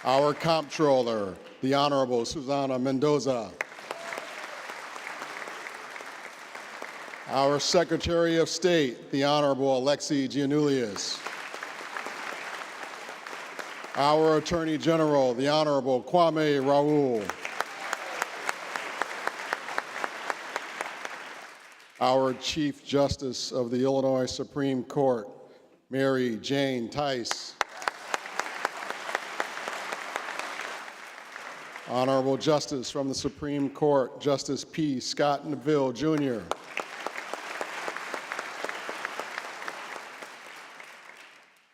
Our Comptroller, the Honorable Susana Mendoza. Our Secretary of State, the Honorable Alexi Giannoulias. Our Attorney General, the Honorable Kwame Raoul. Our Chief Justice of the Illinois Supreme Court, Mary Jane Tice. Honorable Justice from the Supreme Court, Justice P. Scott Neville, Jr.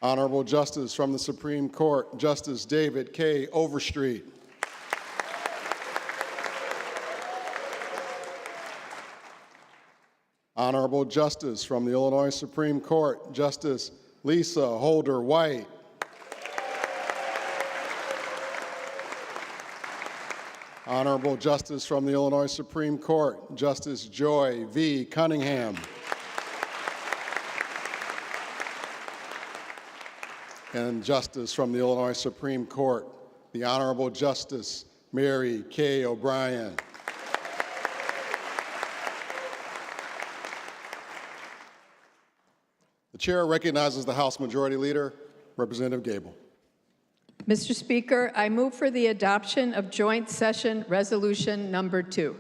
Honorable Justice from the Supreme Court, Justice David K. Overstreet. Honorable Justice from the Illinois Supreme Court, Justice Lisa Holder White. Honorable Justice from the Illinois Supreme Court, Justice Joy V. Cunningham. And Justice from the Illinois Supreme Court, the Honorable Justice Mary K. O'Brien. The chair recognizes the House Majority Leader, Representative Gable. Mr. Speaker, I move for the adoption of Joint Session Resolution Number 2.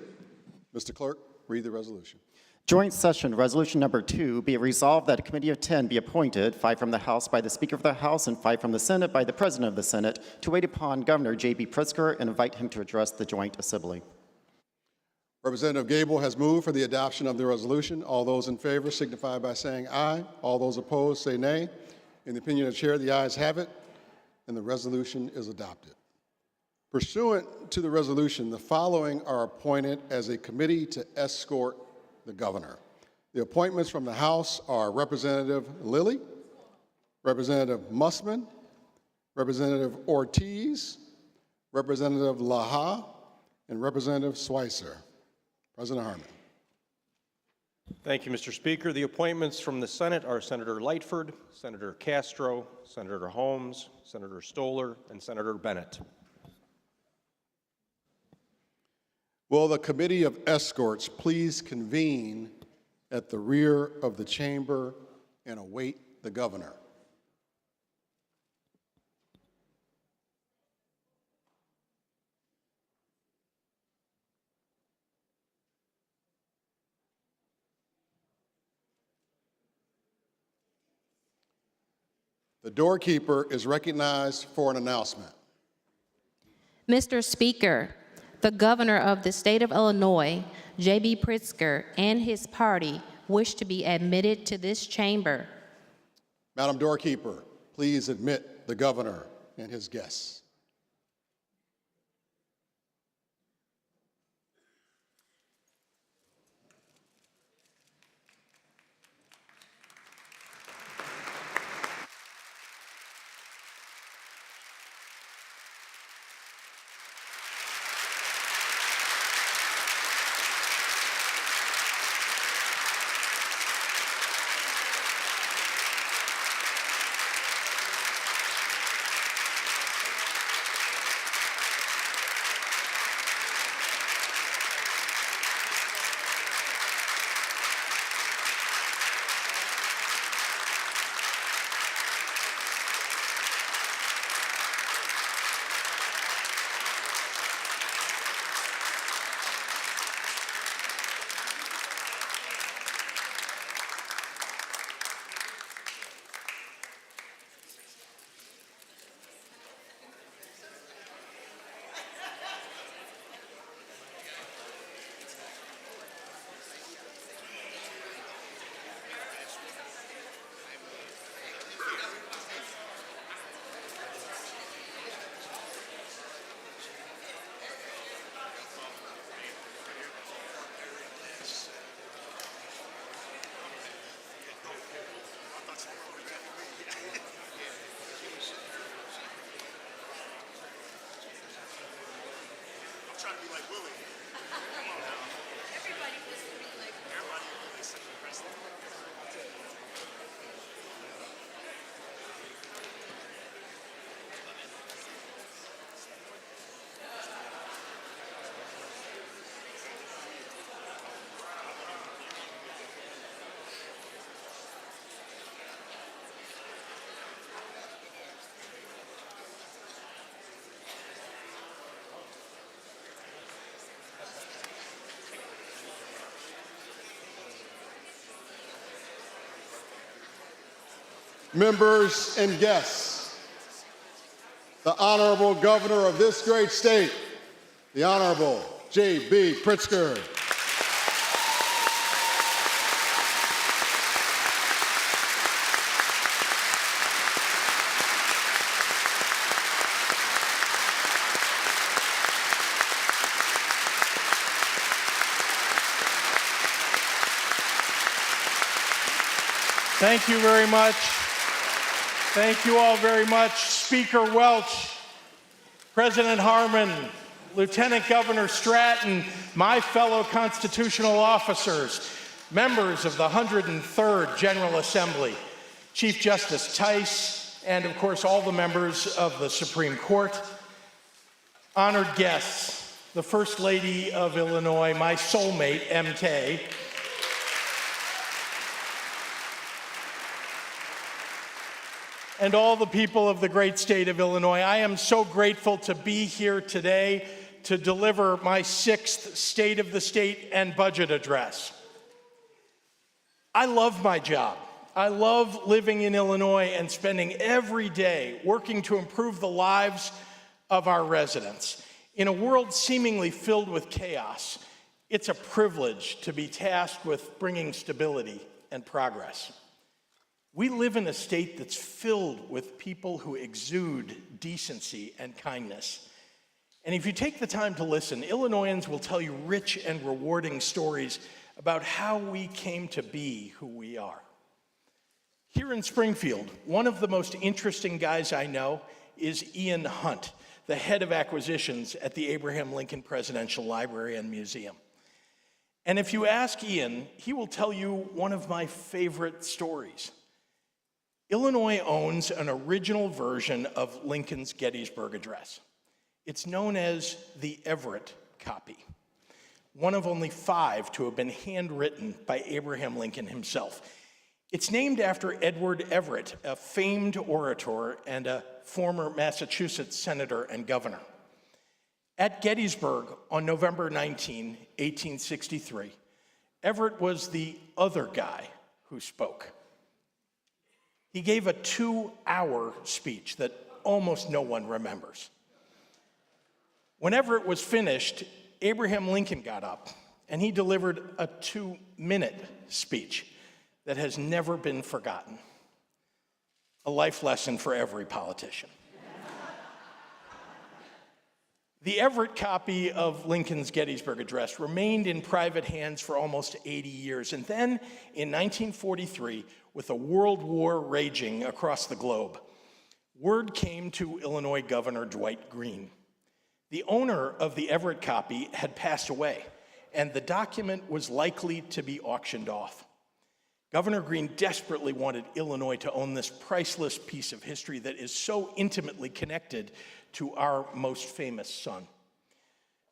Mr. Clerk, read the resolution. Joint Session Resolution Number 2, be it resolved that a committee of 10 be appointed, 5 from the House by the Speaker of the House and 5 from the Senate by the President of the Senate, to wait upon Governor J.B. Pritzker and invite him to address the Joint Assembly. Representative Gable has moved for the adoption of the resolution. All those in favor signify by saying aye. All those opposed say nay. In the opinion of the chair, the ayes have it, and the resolution is adopted. Pursuant to the resolution, the following are appointed as a committee to escort the governor. The appointments from the House are Representative Lilly, Representative Mussman, Representative Ortiz, Representative Laha, and Representative Schweitzer. President Harmon. Thank you, Mr. Speaker. The appointments from the Senate are Senator Lightford, Senator Castro, Senator Holmes, Senator Stoller, and Senator Bennett. Will the Committee of Escorts please convene at the rear of the chamber and await the governor? The doorkeeper is recognized for an announcement. Mr. Speaker, the governor of the state of Illinois, J.B. Pritzker, and his party wish to be admitted to this chamber. Madam Doorkeeper, please admit the governor and his guests. Trying to be like Willie. Everybody wants to be like Willie. Everybody is such a president. members and guests, the Honorable Governor of this great state, the Honorable J.B. Pritzker. Thank you very much. Thank you all very much. Speaker Welch, President Harmon, Lieutenant Governor Stratton, my fellow constitutional officers, members of the 103rd General Assembly, Chief Justice Tice, and of course all the members of the Supreme Court, honored guests, the First Lady of Illinois, my soulmate, MK, and all the people of the great state of Illinois. I am so grateful to be here today to deliver my 6th State of the State and Budget Address. I love my job. I love living in Illinois and spending every day working to improve the lives of our residents. In a world seemingly filled with chaos, it's a privilege to be tasked with bringing stability and progress. We live in a state that's filled with people who exude decency and kindness. And if you take the time to listen, Illinoisans will tell you rich and rewarding stories about how we came to be who we are. Here in Springfield, one of the most interesting guys I know is Ian Hunt, the head of acquisitions at the Abraham Lincoln Presidential Library and Museum. And if you ask Ian, he will tell you one of my favorite stories. Illinois owns an original version of Lincoln's Gettysburg Address. It's known as the Everett copy, one of only 5 to have been handwritten by Abraham Lincoln himself. It's named after Edward Everett, a famed orator and a former Massachusetts senator and governor. At Gettysburg on November 19, 1863, Everett was the other guy who spoke. He gave a 2-hour speech that almost no one remembers. Whenever it was finished, Abraham Lincoln got up and he delivered a 2-minute speech that has never been forgotten. A life lesson for every politician. The Everett copy of Lincoln's Gettysburg Address remained in private hands for almost 80 years. And then in 1943, with a world war raging across the globe, word came to Illinois Governor Dwight Green. The owner of the Everett copy had passed away, and the document was likely to be auctioned off. Governor Green desperately wanted Illinois to own this priceless piece of history that is so intimately connected to our most famous son.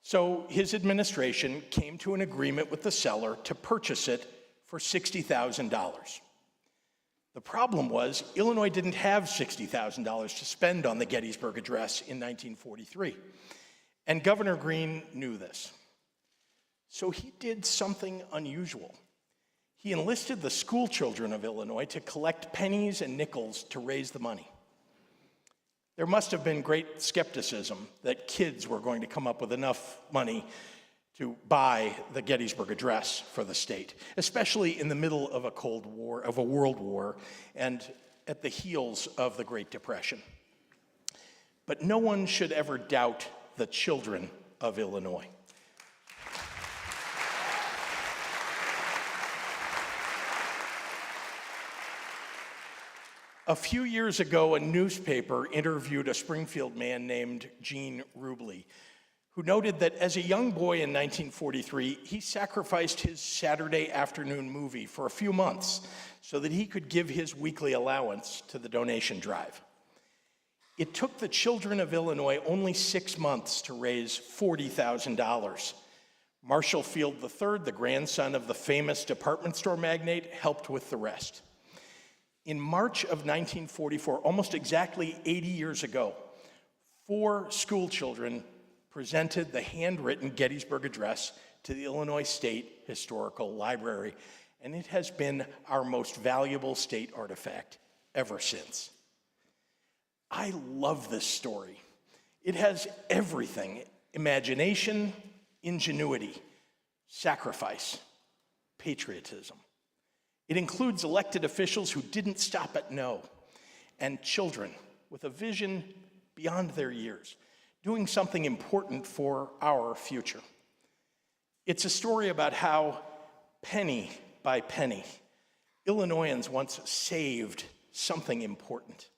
So his administration came to an agreement with the seller to purchase it for $60,000. The problem was Illinois didn't have $60,000 to spend on the Gettysburg Address in 1943, and Governor Green knew this. So he did something unusual. He enlisted the school children of Illinois to collect pennies and nickels to raise the money. There must have been great skepticism that kids were going to come up with enough money to buy the Gettysburg Address for the state, especially in the middle of a Cold War, of a world war, and at the heels of the Great Depression. But no one should ever doubt the children of Illinois. A few years ago, a newspaper interviewed a Springfield man named Gene Rubley, who noted that as a young boy in 1943, he sacrificed his Saturday afternoon movie for a few months so that he could give his weekly allowance to the donation drive. It took the children of Illinois only 6 months to raise $40,000. Marshall Field III, the grandson of the famous department store magnate, helped with the rest. In March of 1944, almost exactly 80 years ago, 4 school children presented the handwritten Gettysburg Address to the Illinois State Historical Library, and it has been our most valuable state artifact ever since. I love this story. It has everything: imagination, ingenuity, sacrifice, patriotism. It includes elected officials who didn't stop at no, and children with a vision beyond their years, doing something important for our future. It's a story about how, penny by penny, Illinoisans once saved something important.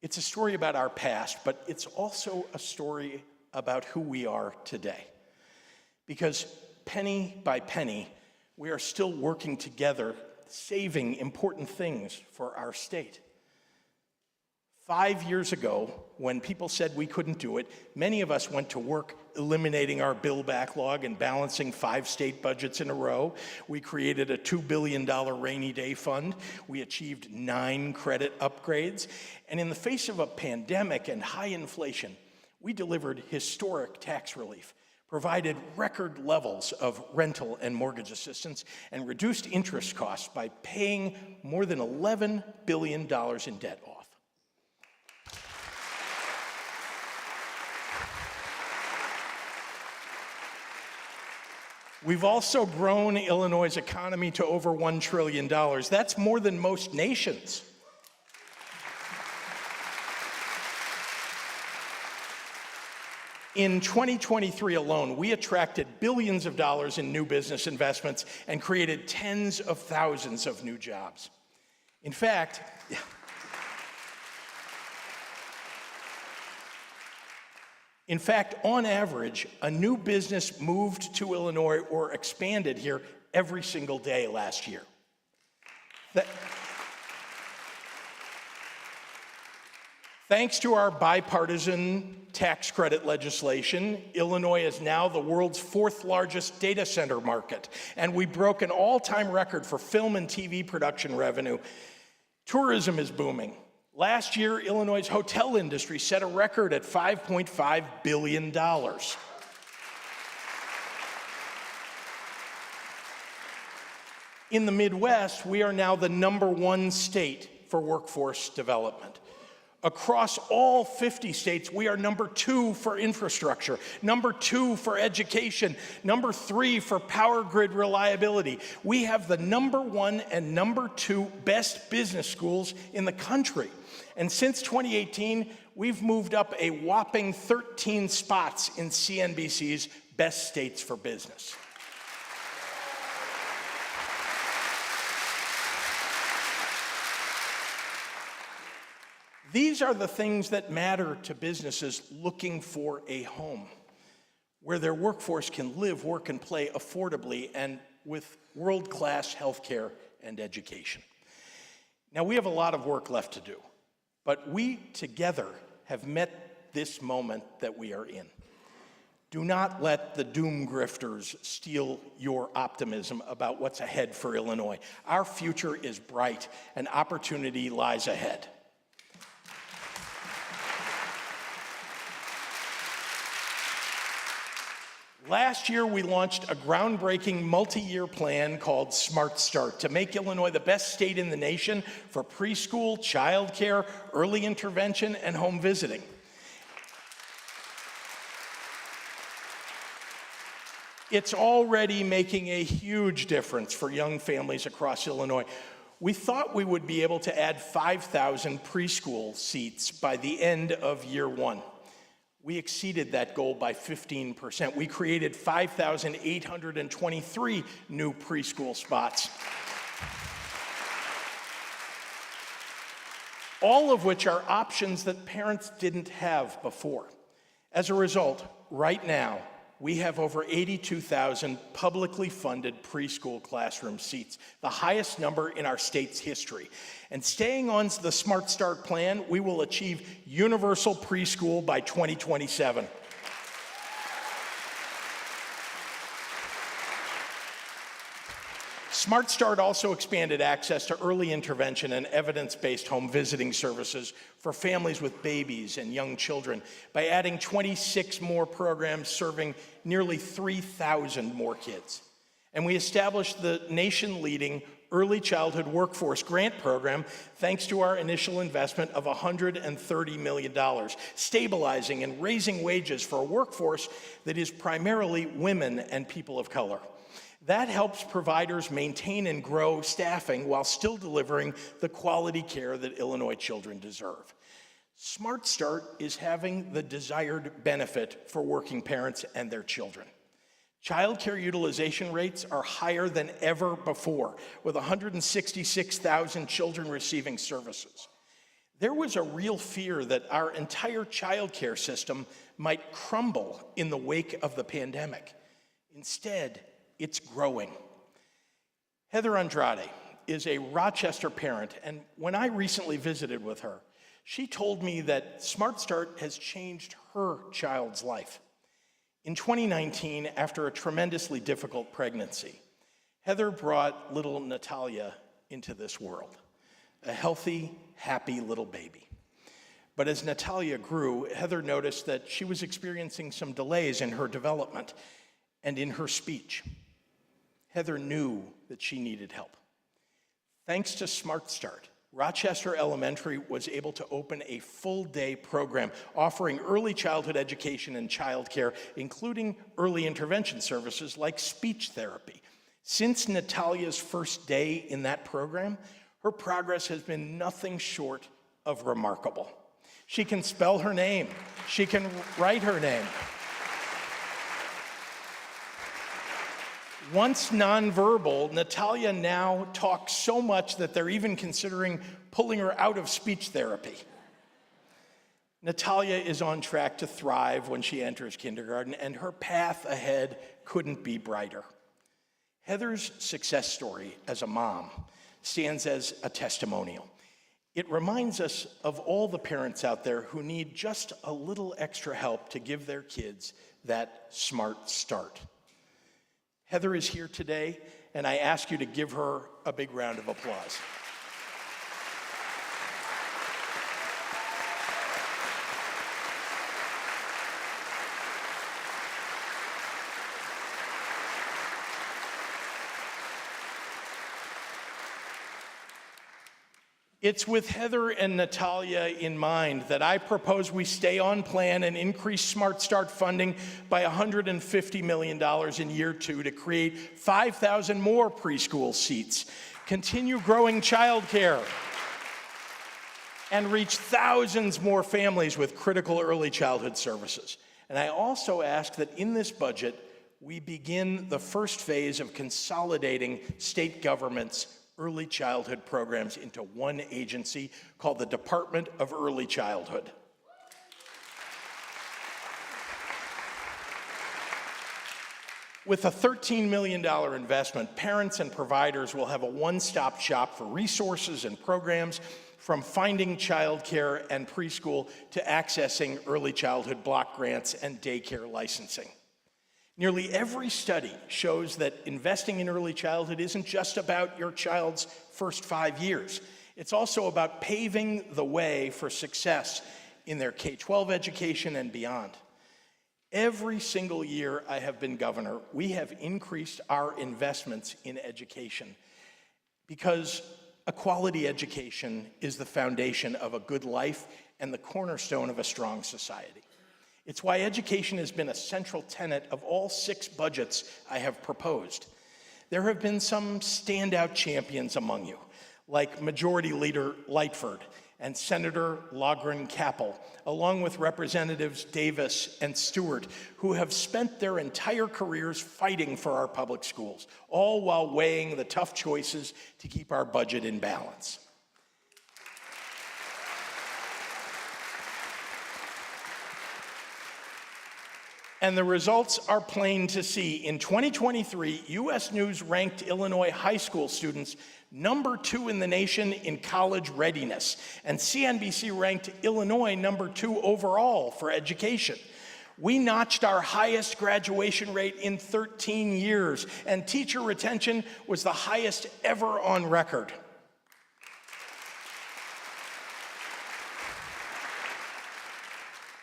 It's a story about our past, but it's also a story about who we are today. Because penny by penny, we are still working together, saving important things for our state. 5 years ago, when people said we couldn't do it, many of us went to work eliminating our bill backlog and balancing 5 state budgets in a row. We created a $2 billion rainy day fund. We achieved 9 credit upgrades. And in the face of a pandemic and high inflation, we delivered historic tax relief, provided record levels of rental and mortgage assistance, and reduced interest costs by paying more than $11 billion in debt off. We've also grown Illinois' economy to over $1 trillion. That's more than most nations. In 2023 alone, we attracted billions of dollars in new business investments and created tens of thousands of new jobs. In fact, on average, a new business moved to Illinois or expanded here every single day last year. Thanks to our bipartisan tax credit legislation, Illinois is now the world's 4th largest data center market, and we broke an all-time record for film and TV production revenue. Tourism is booming. Last year, Illinois' hotel industry set a record at $5.5 billion. In the Midwest, we are now the #1 state for workforce development. Across all 50 states, we are #2 for infrastructure, #2 for education, #3 for power grid reliability. We have the #1 and #2 best business schools in the country. And since 2018, we've moved up a whopping 13 spots in CNBC's Best States for Business. These are the things that matter to businesses looking for a home, where their workforce can live, work, and play affordably and with world-class healthcare and education. Now, we have a lot of work left to do, but we together have met this moment that we are in. Do not let the doom grifters steal your optimism about what's ahead for Illinois. Our future is bright, and opportunity lies ahead. Last year, we launched a groundbreaking multi-year plan called Smart Start to make Illinois the best state in the nation for preschool, childcare, early intervention, and home visiting. It's already making a huge difference for young families across Illinois. We thought we would be able to add 5,000 preschool seats by the end of year 1. We exceeded that goal by 15%. We created 5,823 new preschool spots, all of which are options that parents didn't have before. As a result, right now, we have over 82,000 publicly funded preschool classroom seats, the highest number in our state's history. And staying on the Smart Start plan, we will achieve universal preschool by 2027. Smart Start also expanded access to early intervention and evidence-based home visiting services for families with babies and young children by adding 26 more programs serving nearly 3,000 more kids. And we established the nation-leading early childhood workforce grant program thanks to our initial investment of $130 million, stabilizing and raising wages for a workforce that is primarily women and people of color. That helps providers maintain and grow staffing while still delivering the quality care that Illinois children deserve. Smart Start is having the desired benefit for working parents and their children. Child care utilization rates are higher than ever before, with 166,000 children receiving services. There was a real fear that our entire child care system might crumble in the wake of the pandemic. Instead, it's growing. Heather Andrade is a Rochester parent, and when I recently visited with her, she told me that Smart Start has changed her child's life. In 2019, after a tremendously difficult pregnancy, Heather brought little Natalia into this world, a healthy, happy little baby. But as Natalia grew, Heather noticed that she was experiencing some delays in her development and in her speech. Heather knew that she needed help. Thanks to Smart Start, Rochester Elementary was able to open a full-day program offering early childhood education and childcare, including early intervention services like speech therapy. Since Natalia's first day in that program, her progress has been nothing short of remarkable. She can spell her name. She can write her name. Once nonverbal, Natalia now talks so much that they're even considering pulling her out of speech therapy. Natalia is on track to thrive when she enters kindergarten, and her path ahead couldn't be brighter. Heather's success story as a mom stands as a testimonial. It reminds us of all the parents out there who need just a little extra help to give their kids that smart start. Heather is here today, and I ask you to give her a big round of applause. It's with Heather and Natalia in mind that I propose we stay on plan and increase Smart Start funding by $150 million in year 2 to create 5,000 more preschool seats, continue growing childcare, and reach thousands more families with critical early childhood services. And I also ask that in this budget, we begin the first phase of consolidating state government's early childhood programs into one agency called the Department of Early Childhood. With a $13 million investment, parents and providers will have a one-stop shop for resources and programs, from finding childcare and preschool to accessing early childhood block grants and daycare licensing. Nearly every study shows that investing in early childhood isn't just about your child's first 5 years. It's also about paving the way for success in their K-12 education and beyond. Every single year I have been governor, we have increased our investments in education because a quality education is the foundation of a good life and the cornerstone of a strong society. It's why education has been a central tenet of all 6 budgets I have proposed. There have been some standout champions among you, like Majority Leader Lightford and Senator Logren-Capel, along with Representatives Davis and Stewart, who have spent their entire careers fighting for our public schools, all while weighing the tough choices to keep our budget in balance. And the results are plain to see. In 2023, U.S. News ranked Illinois high school students number 2 in the nation in college readiness, and CNBC ranked Illinois number 2 overall for education. We notched our highest graduation rate in 13 years, and teacher retention was the highest ever on record.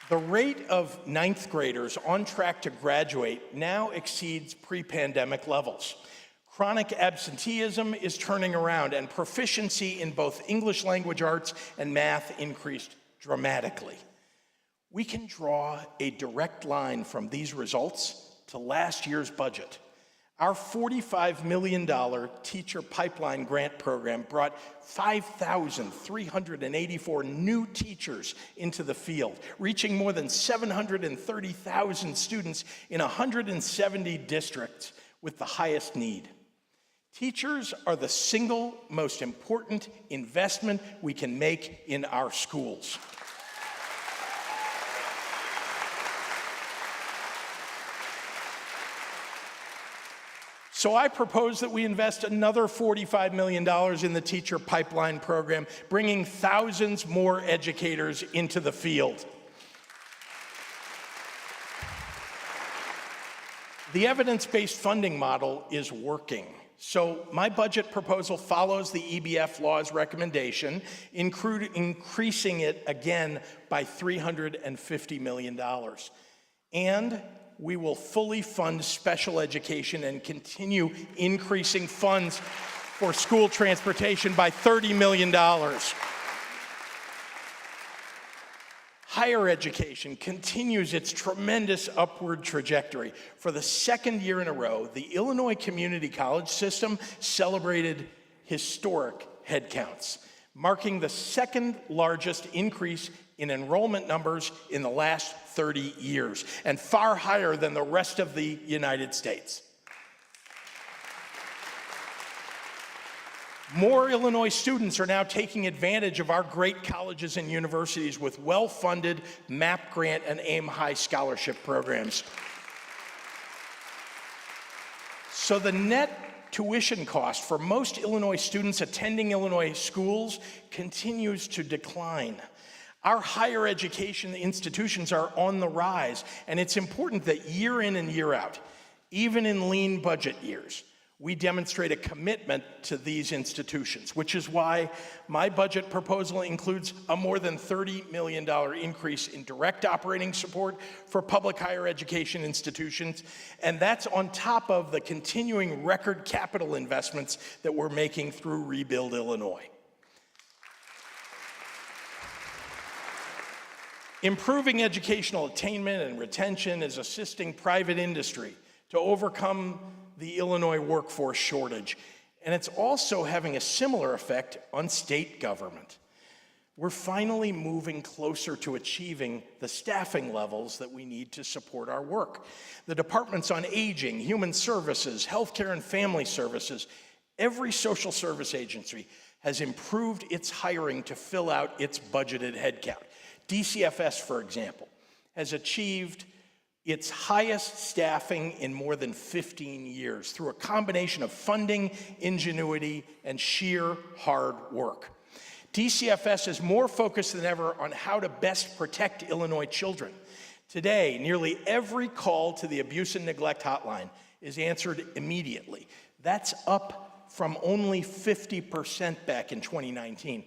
The rate of 9th graders on track to graduate now exceeds pre-pandemic levels. Chronic absenteeism is turning around, and proficiency in both English language arts and math increased dramatically. We can draw a direct line from these results to last year's budget. Our $45 million teacher pipeline grant program brought 5,384 new teachers into the field, reaching more than 730,000 students in 170 districts with the highest need. Teachers are the single most important investment we can make in our schools. So I propose that we invest another $45 million in the teacher pipeline program, bringing thousands more educators into the field. The evidence-based funding model is working. So my budget proposal follows the EBF law's recommendation, increasing it again by $350 million. And we will fully fund special education and continue increasing funds for school transportation by $30 million. Higher education continues its tremendous upward trajectory. For the second year in a row, the Illinois Community College system celebrated historic headcounts, marking the second largest increase in enrollment numbers in the last 30 years, and far higher than the rest of the United States. More Illinois students are now taking advantage of our great colleges and universities with well-funded MAP grant and AIM High scholarship programs. So the net tuition cost for most Illinois students attending Illinois schools continues to decline. Our higher education institutions are on the rise, and it's important that year in and year out, even in lean budget years, we demonstrate a commitment to these institutions, which is why my budget proposal includes a more than $30 million increase in direct operating support for public higher education institutions, and that's on top of the continuing record capital investments that we're making through Rebuild Illinois. Improving educational attainment and retention is assisting private industry to overcome the Illinois workforce shortage, and it's also having a similar effect on state government. We're finally moving closer to achieving the staffing levels that we need to support our work. The departments on aging, human services, healthcare and family services, every social service agency has improved its hiring to fill out its budgeted headcount. DCFS, for example, has achieved its highest staffing in more than 15 years through a combination of funding, ingenuity, and sheer hard work. DCFS is more focused than ever on how to best protect Illinois children. Today, nearly every call to the abuse and neglect hotline is answered immediately. That's up from only 50% back in 2019.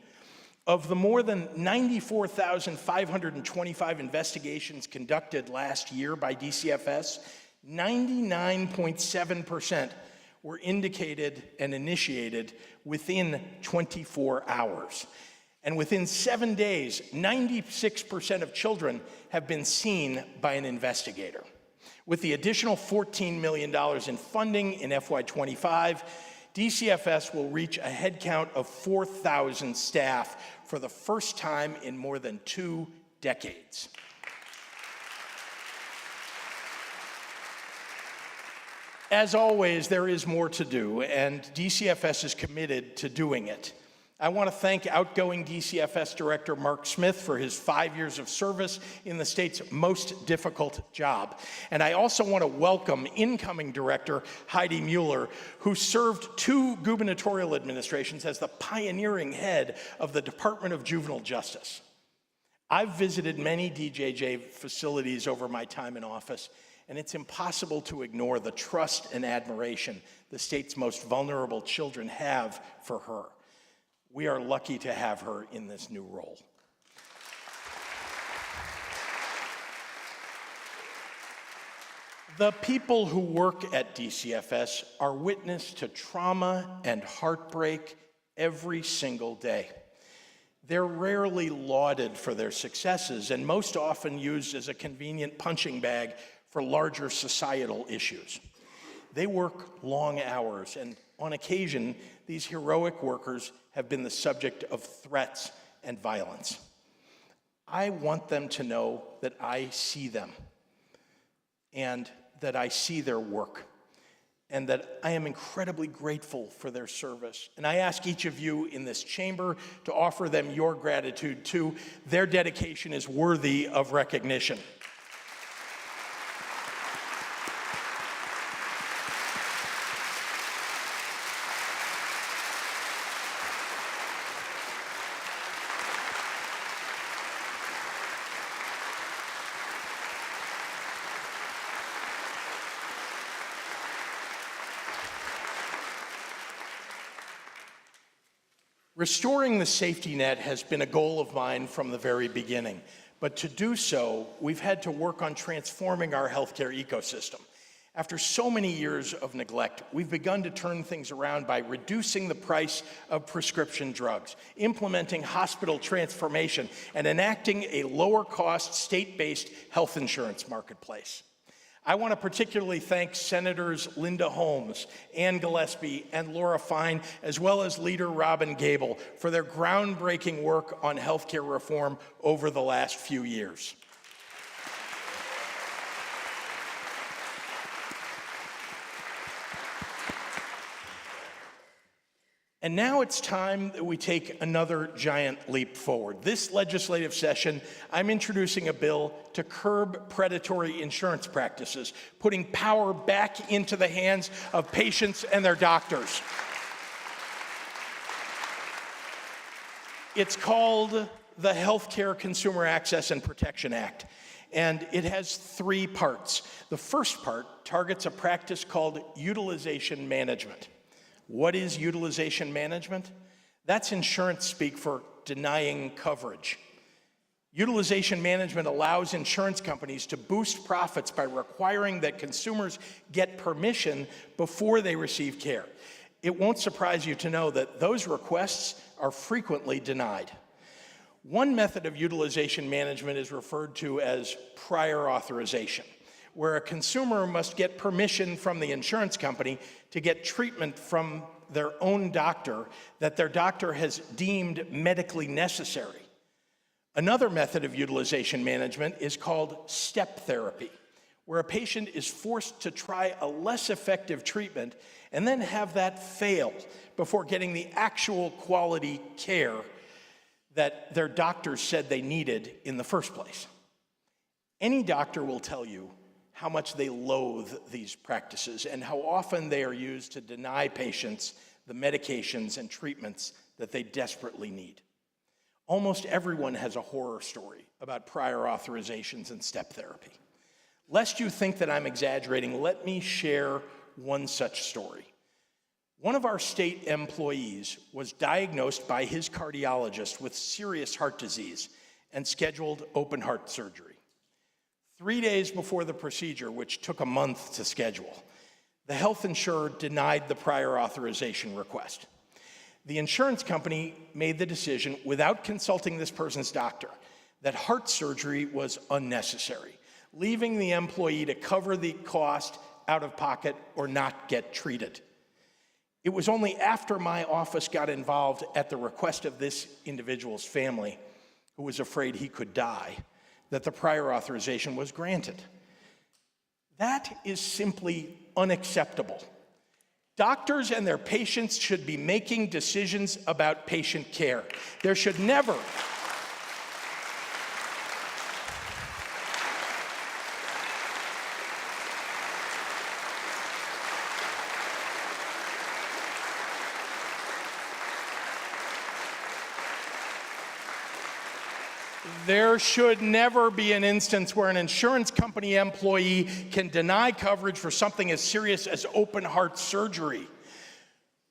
Of the more than 94,525 investigations conducted last year by DCFS, 99.7% were indicated and initiated within 24 hours. And within 7 days, 96% of children have been seen by an investigator. With the additional $14 million in funding in FY25, DCFS will reach a headcount of 4,000 staff for the first time in more than 2 decades. As always, there is more to do, and DCFS is committed to doing it. I want to thank outgoing DCFS Director Mark Smith for his 5 years of service in the state's most difficult job. And I also want to welcome incoming Director Heidi Mueller, who served 2 gubernatorial administrations as the pioneering head of the Department of Juvenile Justice. I've visited many DJJ facilities over my time in office, and it's impossible to ignore the trust and admiration the state's most vulnerable children have for her. We are lucky to have her in this new role. The people who work at DCFS are witness to trauma and heartbreak every single day. They're rarely lauded for their successes and most often used as a convenient punching bag for larger societal issues. They work long hours, and on occasion, these heroic workers have been the subject of threats and violence. I want them to know that I see them, and that I see their work, and that I am incredibly grateful for their service. And I ask each of you in this chamber to offer them your gratitude too. Their dedication is worthy of recognition. Restoring the safety net has been a goal of mine from the very beginning, but to do so, we've had to work on transforming our healthcare ecosystem. After so many years of neglect, we've begun to turn things around by reducing the price of prescription drugs, implementing hospital transformation, and enacting a lower-cost, state-based health insurance marketplace. I want to particularly thank Senators Linda Holmes, Ann Gillespie, and Laura Fine, as well as Leader Robin Gable, for their groundbreaking work on healthcare reform over the last few years. And now it's time that we take another giant leap forward. This legislative session, I'm introducing a bill to curb predatory insurance practices, putting power back into the hands of patients and their doctors. It's called the Healthcare Consumer Access and Protection Act, and it has 3 parts. The first part targets a practice called utilization management. What is utilization management? That's insurance speak for denying coverage. Utilization management allows insurance companies to boost profits by requiring that consumers get permission before they receive care. It won't surprise you to know that those requests are frequently denied. One method of utilization management is referred to as prior authorization, where a consumer must get permission from the insurance company to get treatment from their own doctor that their doctor has deemed medically necessary. Another method of utilization management is called step therapy, where a patient is forced to try a less effective treatment and then have that fail before getting the actual quality care that their doctor said they needed in the first place. Any doctor will tell you how much they loathe these practices and how often they are used to deny patients the medications and treatments that they desperately need. Almost everyone has a horror story about prior authorizations and step therapy. Lest you think that I'm exaggerating, let me share one such story. One of our state employees was diagnosed by his cardiologist with serious heart disease and scheduled open heart surgery. 3 days before the procedure, which took a month to schedule, the health insurer denied the prior authorization request. The insurance company made the decision, without consulting this person's doctor, that heart surgery was unnecessary, leaving the employee to cover the cost out of pocket or not get treated. It was only after my office got involved at the request of this individual's family, who was afraid he could die, that the prior authorization was granted. That is simply unacceptable. Doctors and their patients should be making decisions about patient care. There should never There should never be an instance where an insurance company employee can deny coverage for something as serious as open heart surgery.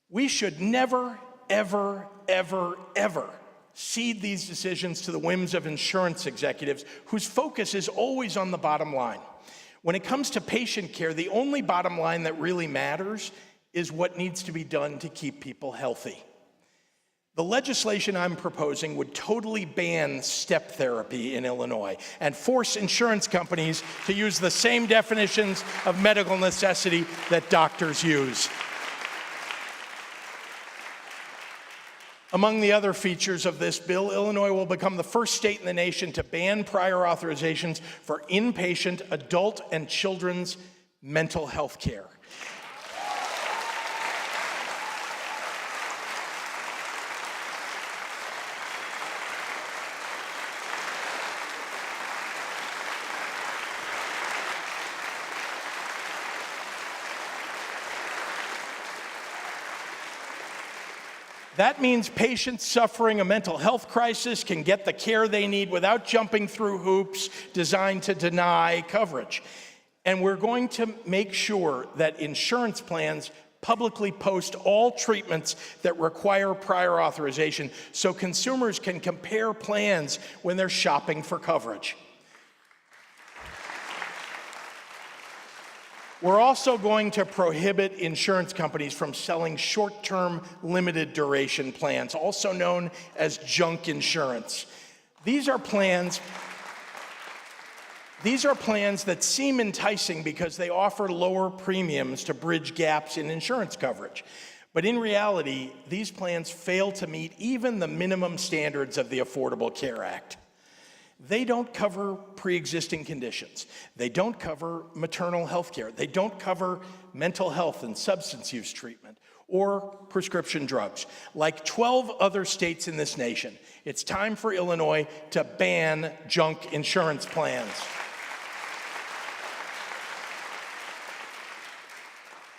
We should never, ever, ever, ever cede these decisions to the whims of insurance executives whose focus is always on the bottom line. When it comes to patient care, the only bottom line that really matters is what needs to be done to keep people healthy. The legislation I'm proposing would totally ban step therapy in Illinois and force insurance companies to use the same definitions of medical necessity that doctors use. Among the other features of this bill, Illinois will become the first state in the nation to ban prior authorizations for inpatient adult and children's mental health care. That means patients suffering a mental health crisis can get the care they need without jumping through hoops designed to deny coverage. And we're going to make sure that insurance plans publicly post all treatments that require prior authorization so consumers can compare plans when they're shopping for coverage. We're also going to prohibit insurance companies from selling short-term limited duration plans, also known as junk insurance. These are plans that seem enticing because they offer lower premiums to bridge gaps in insurance coverage. But in reality, these plans fail to meet even the minimum standards of the Affordable Care Act. They don't cover pre-existing conditions. They don't cover maternal health care. They don't cover mental health and substance use treatment or prescription drugs. Like 12 other states in this nation, it's time for Illinois to ban junk insurance plans.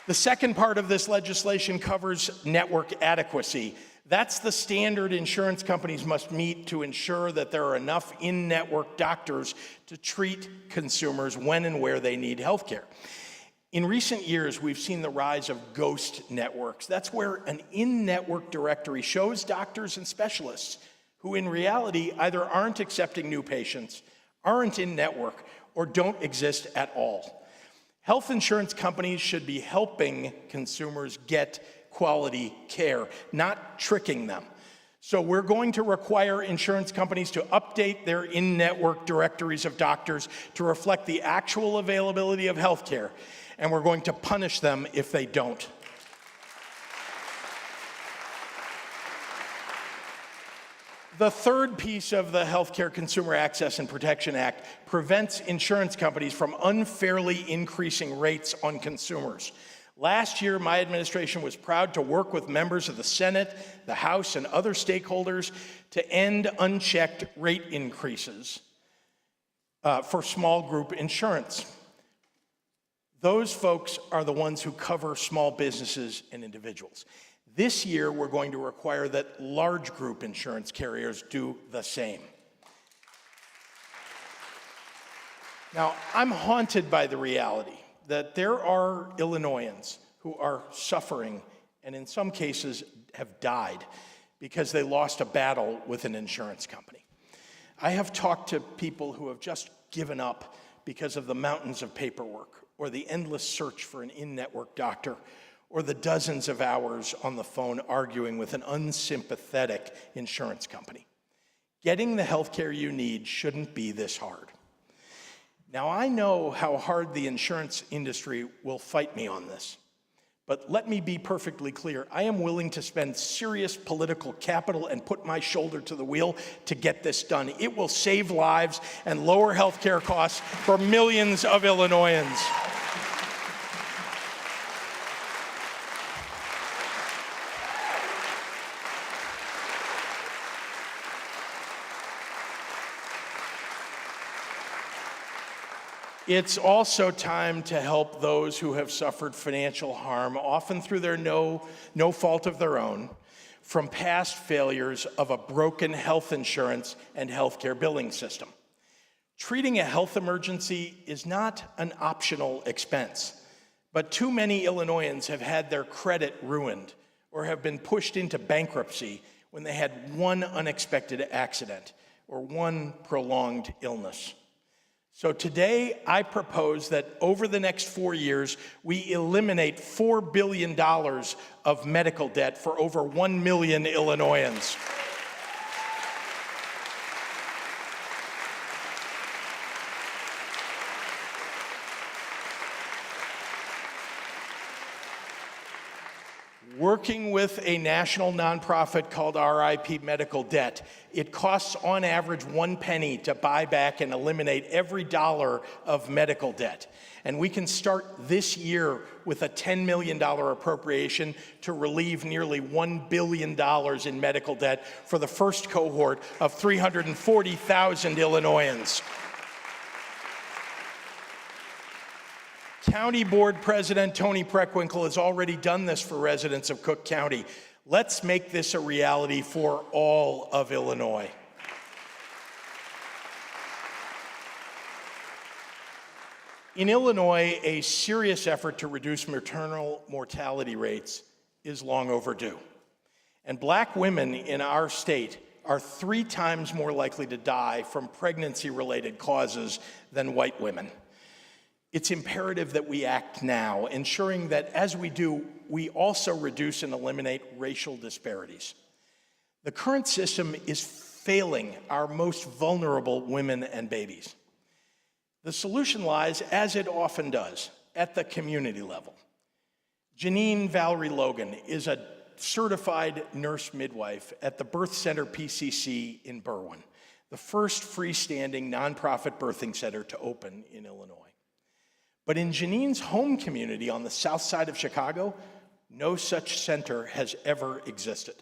The second part of this legislation covers network adequacy. That's the standard insurance companies must meet to ensure that there are enough in-network doctors to treat consumers when and where they need health care. In recent years, we've seen the rise of ghost networks. That's where an in-network directory shows doctors and specialists who in reality either aren't accepting new patients, aren't in-network, or don't exist at all. Health insurance companies should be helping consumers get quality care, not tricking them. So we're going to require insurance companies to update their in-network directories of doctors to reflect the actual availability of health care, and we're going to punish them if they don't. The third piece of the Healthcare Consumer Access and Protection Act prevents insurance companies from unfairly increasing rates on consumers. Last year, my administration was proud to work with members of the Senate, the House, and other stakeholders to end unchecked rate increases for small group insurance. Those folks are the ones who cover small businesses and individuals. This year, we're going to require that large group insurance carriers do the same. Now, I'm haunted by the reality that there are Illinoisans who are suffering and in some cases have died because they lost a battle with an insurance company. I have talked to people who have just given up because of the mountains of paperwork or the endless search for an in-network doctor or the dozens of hours on the phone arguing with an unsympathetic insurance company. Getting the health care you need shouldn't be this hard. Now, I know how hard the insurance industry will fight me on this, but let me be perfectly clear. I am willing to spend serious political capital and put my shoulder to the wheel to get this done. It will save lives and lower health care costs for millions of Illinoisans. It's also time to help those who have suffered financial harm, often through their no fault of their own, from past failures of a broken health insurance and healthcare billing system. Treating a health emergency is not an optional expense, but too many Illinoisans have had their credit ruined or have been pushed into bankruptcy when they had one unexpected accident or one prolonged illness. So today, I propose that over the next 4 years, we eliminate $4 billion of medical debt for over 1 million Illinoisans. Working with a national nonprofit called RIP Medical Debt, it costs on average 1 penny to buy back and eliminate every dollar of medical debt. And we can start this year with a $10 million appropriation to relieve nearly $1 billion in medical debt for the first cohort of 340,000 Illinoisans. County Board President Tony Preckwinkle has already done this for residents of Cook County. Let's make this a reality for all of Illinois. In Illinois, a serious effort to reduce maternal mortality rates is long overdue. And Black women in our state are 3 times more likely to die from pregnancy-related causes than white women. It's imperative that we act now, ensuring that as we do, we also reduce and eliminate racial disparities. The current system is failing our most vulnerable women and babies. The solution lies, as it often does, at the community level. Janine Valerie Logan is a certified nurse midwife at the Birth Center PCC in Berwyn, the first freestanding nonprofit birthing center to open in Illinois. But in Janine's home community on the south side of Chicago, no such center has ever existed.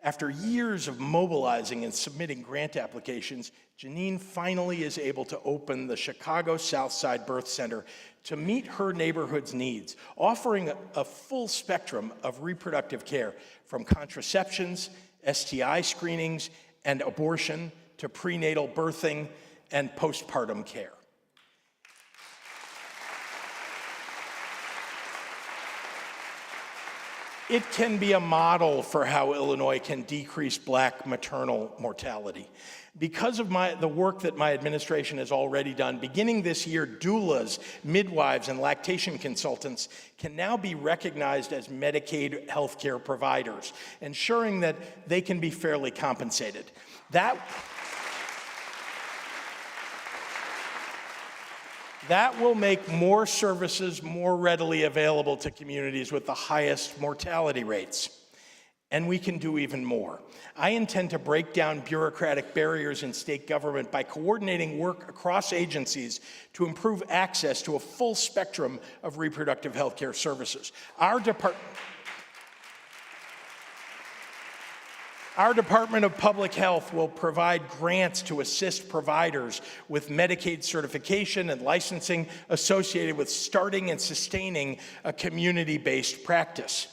After years of mobilizing and submitting grant applications, Janine finally is able to open the Chicago Southside Birth Center to meet her neighborhood's needs, offering a full spectrum of reproductive care, from contraceptions, STI screenings, and abortion to prenatal birthing and postpartum care. It can be a model for how Illinois can decrease Black maternal mortality. Because of the work that my administration has already done, beginning this year, doulas, midwives, and lactation consultants can now be recognized as Medicaid healthcare providers, ensuring that they can be fairly compensated. That will make more services more readily available to communities with the highest mortality rates. And we can do even more. I intend to break down bureaucratic barriers in state government by coordinating work across agencies to improve access to a full spectrum of reproductive health care services. Our Department of Public Health will provide grants to assist providers with Medicaid certification and licensing associated with starting and sustaining a community-based practice.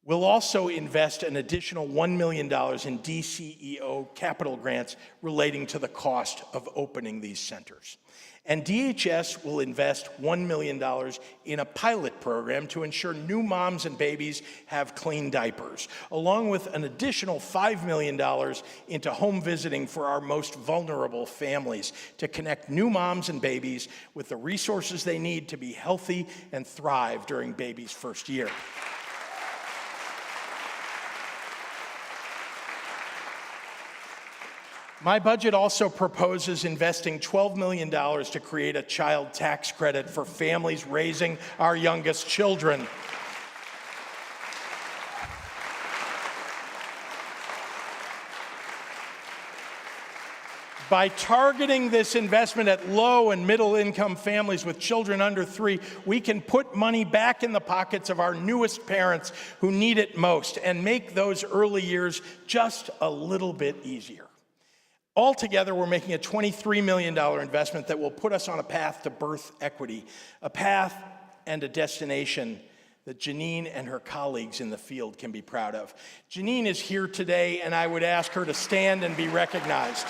We'll also invest an additional $1 million in DCEO capital grants relating to the cost of opening these centers. And DHS will invest $1 million in a pilot program to ensure new moms and babies have clean diapers, along with an additional $5 million into home visiting for our most vulnerable families to connect new moms and babies with the resources they need to be healthy and thrive during baby's first year. My budget also proposes investing $12 million to create a child tax credit for families raising our youngest children. By targeting this investment at low and middle income families with children under 3, we can put money back in the pockets of our newest parents who need it most and make those early years just a little bit easier. Altogether, we're making a $23 million investment that will put us on a path to birth equity, a path and a destination that Janine and her colleagues in the field can be proud of. Janine is here today, and I would ask her to stand and be recognized.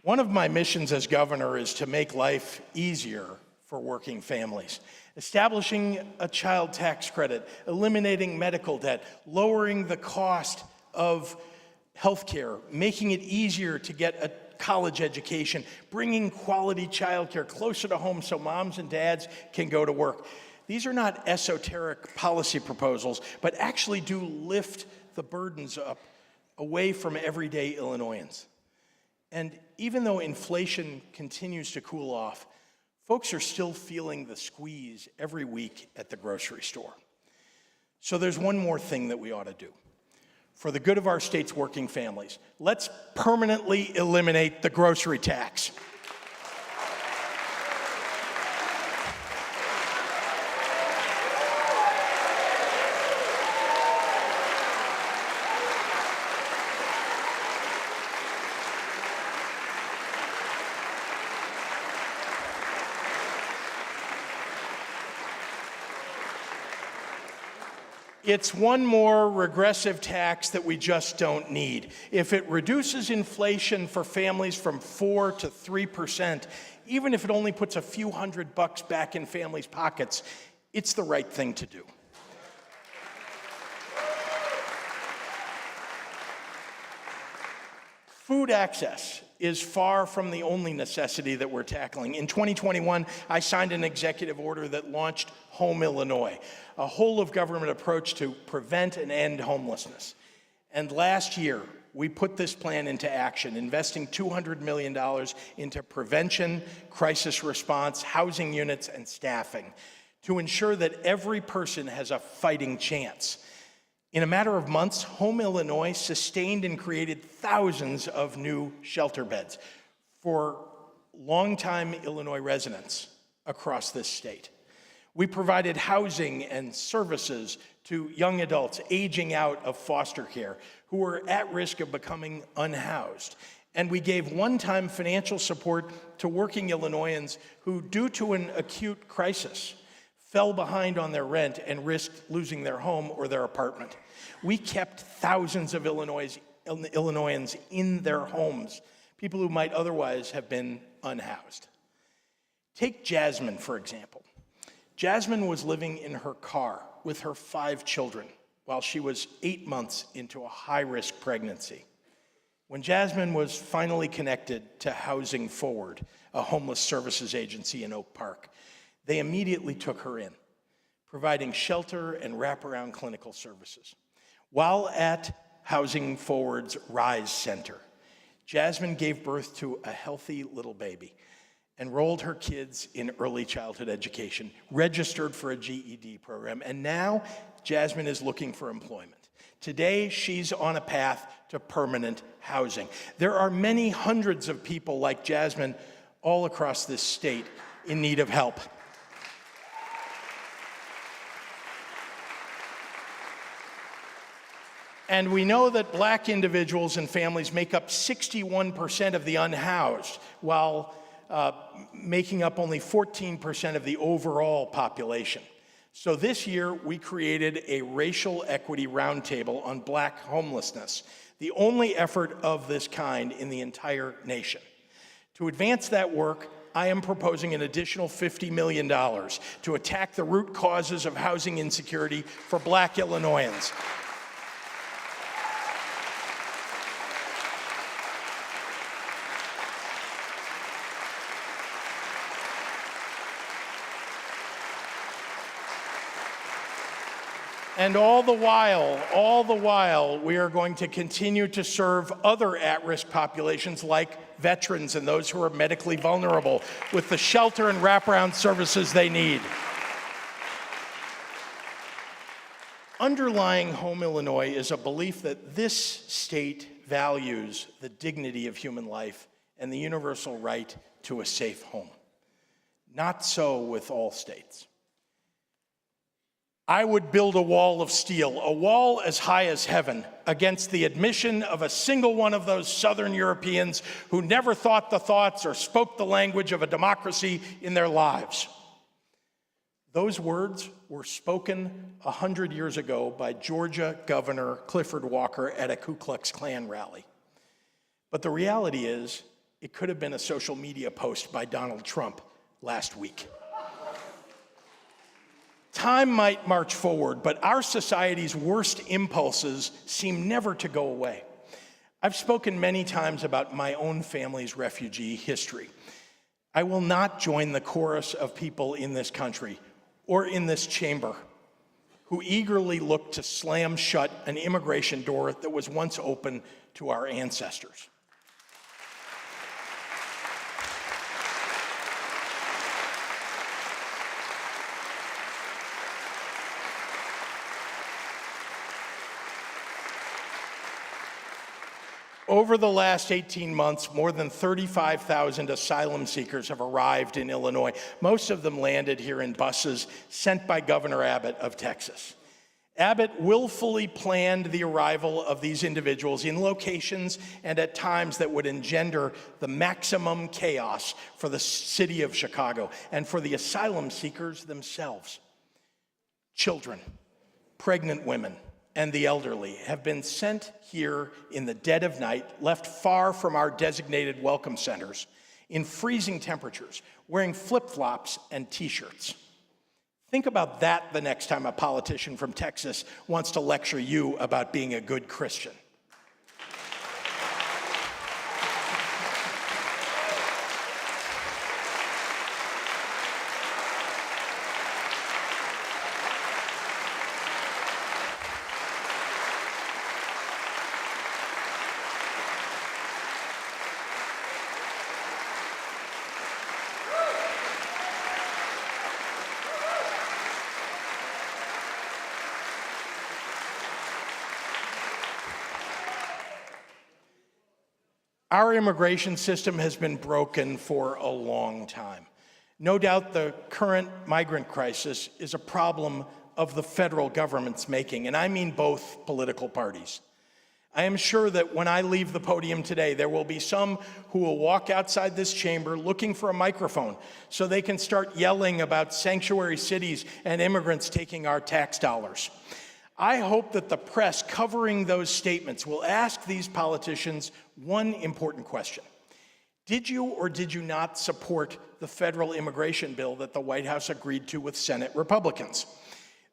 One of my missions as governor is to make life easier for working families. Establishing a child tax credit, eliminating medical debt, lowering the cost of health care, making it easier to get a college education, bringing quality childcare closer to home so moms and dads can go to work. These are not esoteric policy proposals, but actually do lift the burdens up away from everyday Illinoisans. And even though inflation continues to cool off, folks are still feeling the squeeze every week at the grocery store. So there's one more thing that we ought to do. For the good of our state's working families, let's permanently eliminate the grocery tax. It's one more regressive tax that we just don't need. If it reduces inflation for families from 4 to 3%, even if it only puts a few $100 back in families' pockets, it's the right thing to do. Food access is far from the only necessity that we're tackling. In 2021, I signed an executive order that launched Home Illinois, a whole-of-government approach to prevent and end homelessness. And last year, we put this plan into action, investing $200 million into prevention, crisis response, housing units, and staffing to ensure that every person has a fighting chance. In a matter of months, Home Illinois sustained and created thousands of new shelter beds for longtime Illinois residents across this state. We provided housing and services to young adults aging out of foster care who were at risk of becoming unhoused. And we gave one-time financial support to working Illinoisans who, due to an acute crisis, fell behind on their rent and risked losing their home or their apartment. We kept thousands of Illinoisans in their homes, people who might otherwise have been unhoused. Take Jasmine, for example. Jasmine was living in her car with her 5 children while she was 8 months into a high-risk pregnancy. When Jasmine was finally connected to Housing Forward, a homeless services agency in Oak Park, they immediately took her in, providing shelter and wraparound clinical services. While at Housing Forward's RISE Center, Jasmine gave birth to a healthy little baby, enrolled her kids in early childhood education, registered for a GED program, and now Jasmine is looking for employment. Today, she's on a path to permanent housing. There are many hundreds of people like Jasmine all across this state in need of help. And we know that Black individuals and families make up 61% of the unhoused, while making up only 14% of the overall population. So this year, we created a racial equity roundtable on Black homelessness, the only effort of this kind in the entire nation. To advance that work, I am proposing an additional $50 million to attack the root causes of housing insecurity for Black Illinoisans. And all the while, we are going to continue to serve other at-risk populations like veterans and those who are medically vulnerable with the shelter and wraparound services they need. Underlying Home Illinois is a belief that this state values the dignity of human life and the universal right to a safe home. Not so with all states. I would build a wall of steel, a wall as high as heaven, against the admission of a single one of those Southern Europeans who never thought the thoughts or spoke the language of a democracy in their lives. Those words were spoken 100 years ago by Georgia Governor Clifford Walker at a Ku Klux Klan rally. But the reality is, It could have been a social media post by Donald Trump last week. Time might march forward, but our society's worst impulses seem never to go away. I've spoken many times about my own family's refugee history. I will not join the chorus of people in this country or in this chamber who eagerly look to slam shut an immigration door that was once open to our ancestors. Over the last 18 months, more than 35,000 asylum seekers have arrived in Illinois. Most of them landed here in buses sent by Governor Abbott of Texas. Abbott willfully planned the arrival of these individuals in locations and at times that would engender the maximum chaos for the city of Chicago and for the asylum seekers themselves. Children, pregnant women, and the elderly have been sent here in the dead of night, left far from our designated welcome centers, in freezing temperatures, wearing flip-flops and t-shirts. Think about that the next time a politician from Texas wants to lecture you about being a good Christian. Our immigration system has been broken for a long time. No doubt the current migrant crisis is a problem of the federal government's making, and I mean both political parties. I am sure that when I leave the podium today, there will be some who will walk outside this chamber looking for a microphone so they can start yelling about sanctuary cities and immigrants taking our tax dollars. I hope that the press covering those statements will ask these politicians one important question. Did you or did you not support the federal immigration bill that the White House agreed to with Senate Republicans?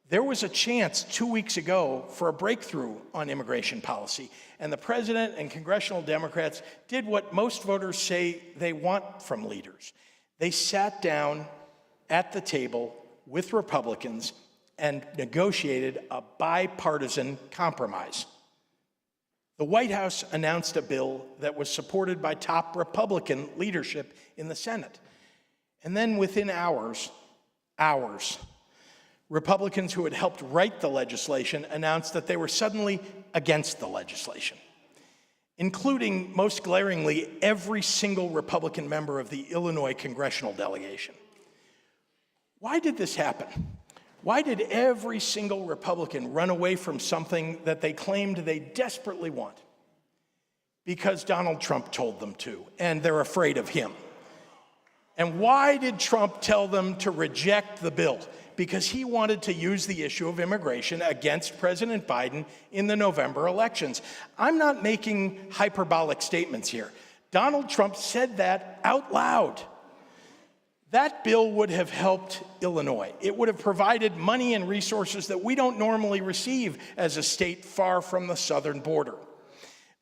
There was a chance 2 weeks ago for a breakthrough on immigration policy, and the president and congressional Democrats did what most voters say they want from leaders. They sat down at the table with Republicans and negotiated a bipartisan compromise. The White House announced a bill that was supported by top Republican leadership in the Senate. And then within hours, Republicans who had helped write the legislation announced that they were suddenly against the legislation, including, most glaringly, every single Republican member of the Illinois congressional delegation. Why did this happen? Why did every single Republican run away from something that they claimed they desperately want? Because Donald Trump told them to, and they're afraid of him. And why did Trump tell them to reject the bill? Because he wanted to use the issue of immigration against President Biden in the November elections. I'm not making hyperbolic statements here. Donald Trump said that out loud. That bill would have helped Illinois. It would have provided money and resources that we don't normally receive as a state far from the southern border.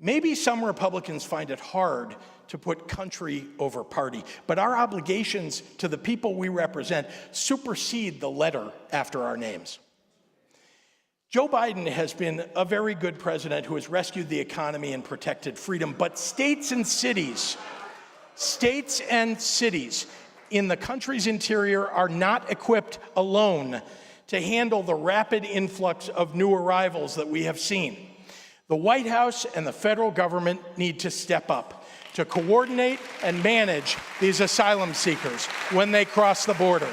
Maybe some Republicans find it hard to put country over party, but our obligations to the people we represent supersede the letter after our names. Joe Biden has been a very good president who has rescued the economy and protected freedom, but states and cities in the country's interior are not equipped alone to handle the rapid influx of new arrivals that we have seen. The White House and the federal government need to step up to coordinate and manage these asylum seekers when they cross the border.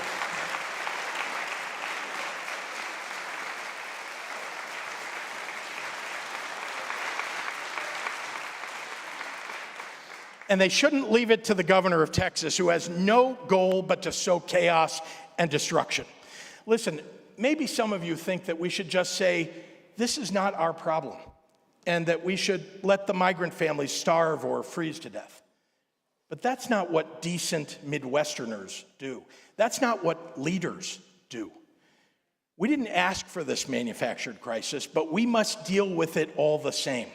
And they shouldn't leave it to the governor of Texas, who has no goal but to sow chaos and destruction. Listen, maybe some of you think that we should just say, this is not our problem, and that we should let the migrant families starve or freeze to death. But that's not what decent Midwesterners do. That's not what leaders do. We didn't ask for this manufactured crisis, but we must deal with it all the same.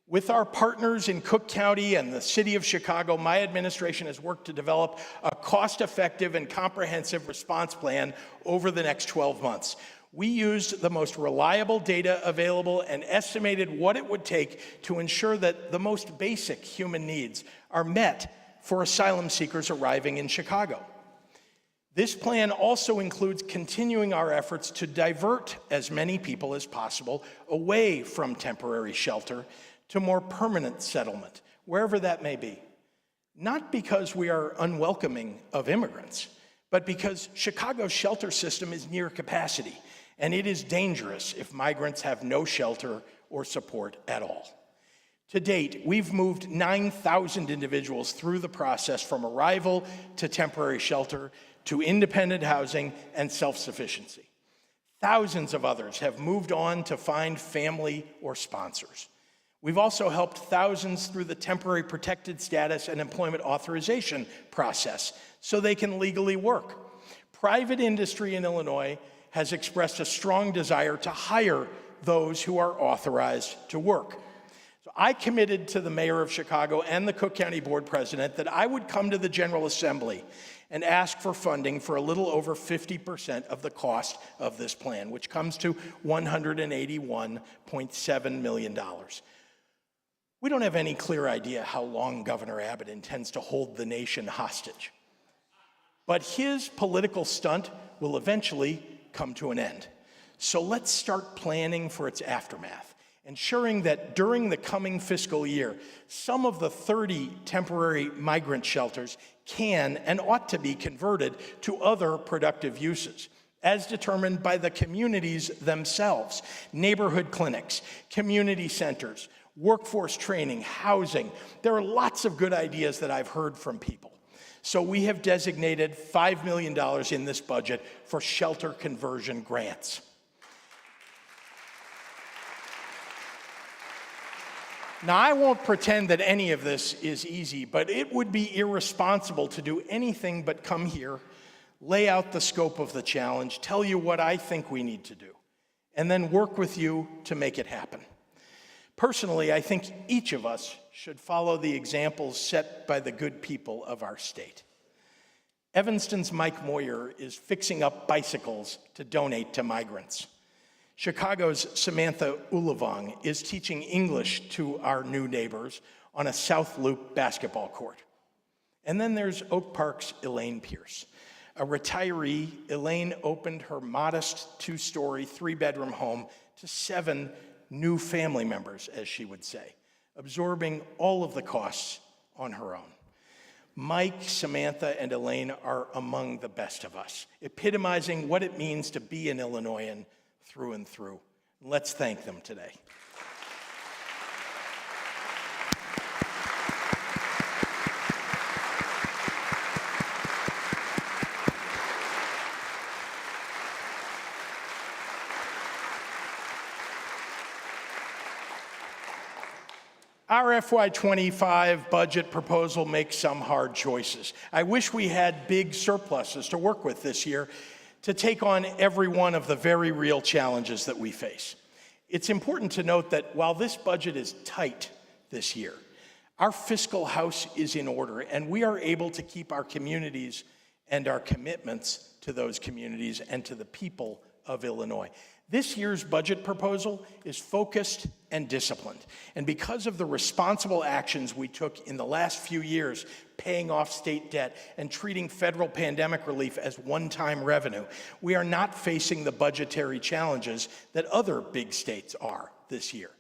With our partners in Cook County and the city of Chicago, my administration has worked to develop a cost-effective and comprehensive response plan over the next 12 months. We used the most reliable data available and estimated what it would take to ensure that the most basic human needs are met for asylum seekers arriving in Chicago. This plan also includes continuing our efforts to divert as many people as possible away from temporary shelter to more permanent settlement, wherever that may be. Not because we are unwelcoming of immigrants, but because Chicago's shelter system is near capacity, and it is dangerous if migrants have no shelter or support at all. To date, we've moved 9,000 individuals through the process from arrival to temporary shelter to independent housing and self-sufficiency. Thousands of others have moved on to find family or sponsors. We've also helped thousands through the temporary protected status and employment authorization process so they can legally work. Private industry in Illinois has expressed a strong desire to hire those who are authorized to work. So I committed to the mayor of Chicago and the Cook County Board president that I would come to the General Assembly and ask for funding for a little over 50% of the cost of this plan, which comes to $181.7 million. We don't have any clear idea how long Governor Abbott intends to hold the nation hostage. But his political stunt will eventually come to an end. So let's start planning for its aftermath, ensuring that during the coming fiscal year, some of the 30 temporary migrant shelters can and ought to be converted to other productive uses, as determined by the communities themselves: neighborhood clinics, community centers, workforce training, housing. There are lots of good ideas that I've heard from people. So we have designated $5 million in this budget for shelter conversion grants. Now, I won't pretend that any of this is easy, but it would be irresponsible to do anything but come here, lay out the scope of the challenge, tell you what I think we need to do, and then work with you to make it happen. Personally, I think each of us should follow the examples set by the good people of our state. Evanston's Mike Moyer is fixing up bicycles to donate to migrants. Chicago's Samantha Ulavong is teaching English to our new neighbors on a South Loop basketball court. And then there's Oak Park's Elaine Pierce. A retiree, Elaine opened her modest 2-story, 3-bedroom home to 7 new family members, as she would say, absorbing all of the costs on her own. Mike, Samantha, and Elaine are among the best of us, epitomizing what it means to be an Illinoisan through and through. Let's thank them today. Our FY25 budget proposal makes some hard choices. I wish we had big surpluses to work with this year to take on every one of the very real challenges that we face. It's important to note that while this budget is tight this year, our fiscal house is in order, and we are able to keep our communities and our commitments to those communities and to the people of Illinois. This year's budget proposal is focused and disciplined. And because of the responsible actions we took in the last few years, paying off state debt and treating federal pandemic relief as one-time revenue, we are not facing the budgetary challenges that other big states are this year.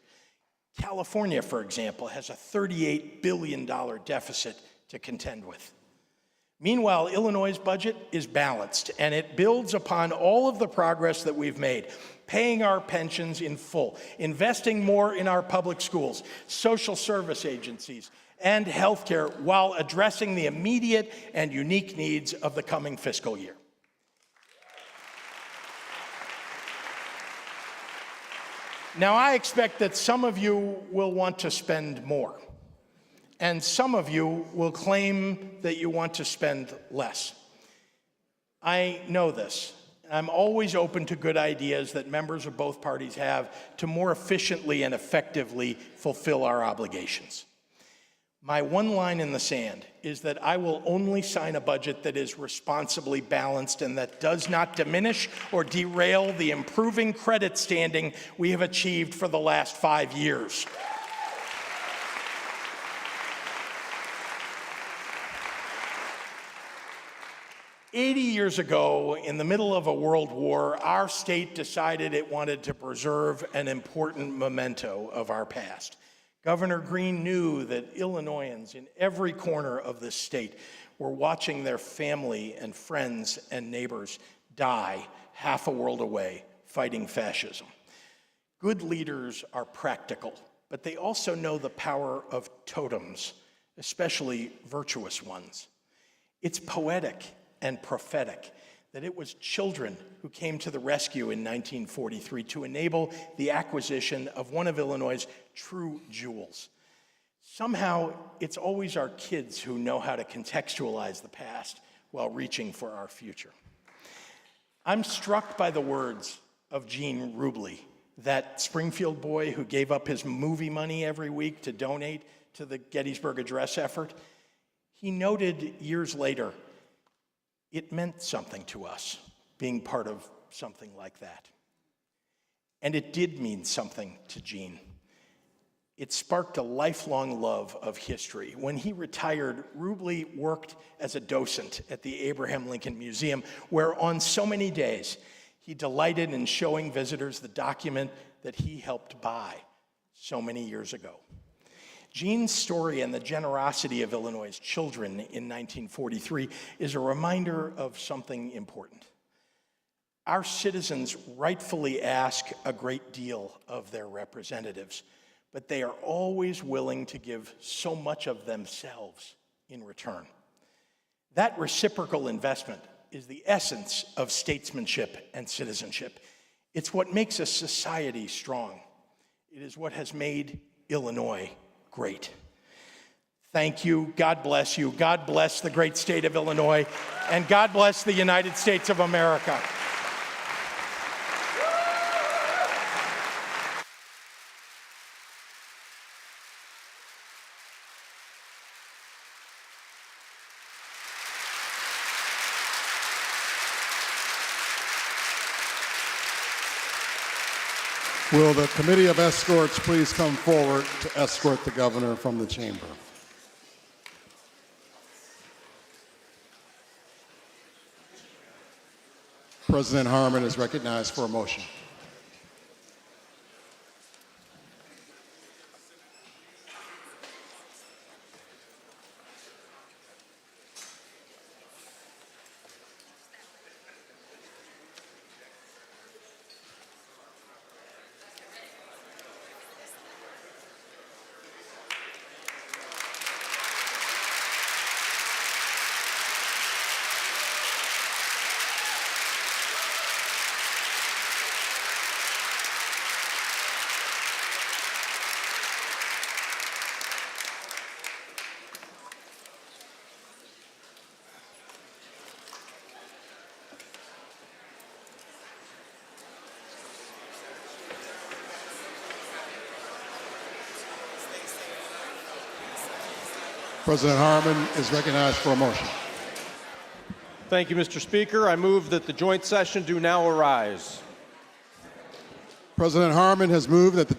California, for example, has a $38 billion deficit to contend with. Meanwhile, Illinois' budget is balanced, and it builds upon all of the progress that we've made, paying our pensions in full, investing more in our public schools, social service agencies, and healthcare, while addressing the immediate and unique needs of the coming fiscal year. Now, I expect that some of you will want to spend more, And some of you will claim that you want to spend less. I know this. I'm always open to good ideas that members of both parties have to more efficiently and effectively fulfill our obligations. My one line in the sand is that I will only sign a budget that is responsibly balanced and that does not diminish or derail the improving credit standing we have achieved for the last 5 years. "80 years ago, in the middle of a world war, our state decided it wanted to preserve an important memento of our past. Governor Green knew that Illinoisans in every corner of this state were watching their family and friends and neighbors die half a world away fighting fascism. Good leaders are practical, but they also know the power of totems, especially virtuous ones. It's poetic and prophetic that it was children who came to the rescue in 1943 to enable the acquisition of one of Illinois' true jewels. Somehow, it's always our kids who know how to contextualize the past while reaching for our future. I'm struck by the words of Gene Rubley, that Springfield boy who gave up his movie money every week to donate to the Gettysburg Address effort. He noted years later, it meant something to us, being part of something like that. And it did mean something to Gene. It sparked a lifelong love of history. When he retired, Rubley worked as a docent at the Abraham Lincoln Museum, where on so many days, he delighted in showing visitors the document that he helped buy so many years ago. Gene's story and the generosity of Illinois' children in 1943 is a reminder of something important. Our citizens rightfully ask a great deal of their representatives, but they are always willing to give so much of themselves in return. That reciprocal investment is the essence of statesmanship and citizenship. It's what makes a society strong. It is what has made Illinois great. Thank you. God bless you. God bless the great state of Illinois, and God bless the United States of America. Will the Committee of Escorts please come forward to escort the governor from the chamber? President Harmon is recognized for a motion. President Harmon is recognized for a motion. Thank you, Mr. Speaker. I move that the joint session do now arise. President Harmon has moved that the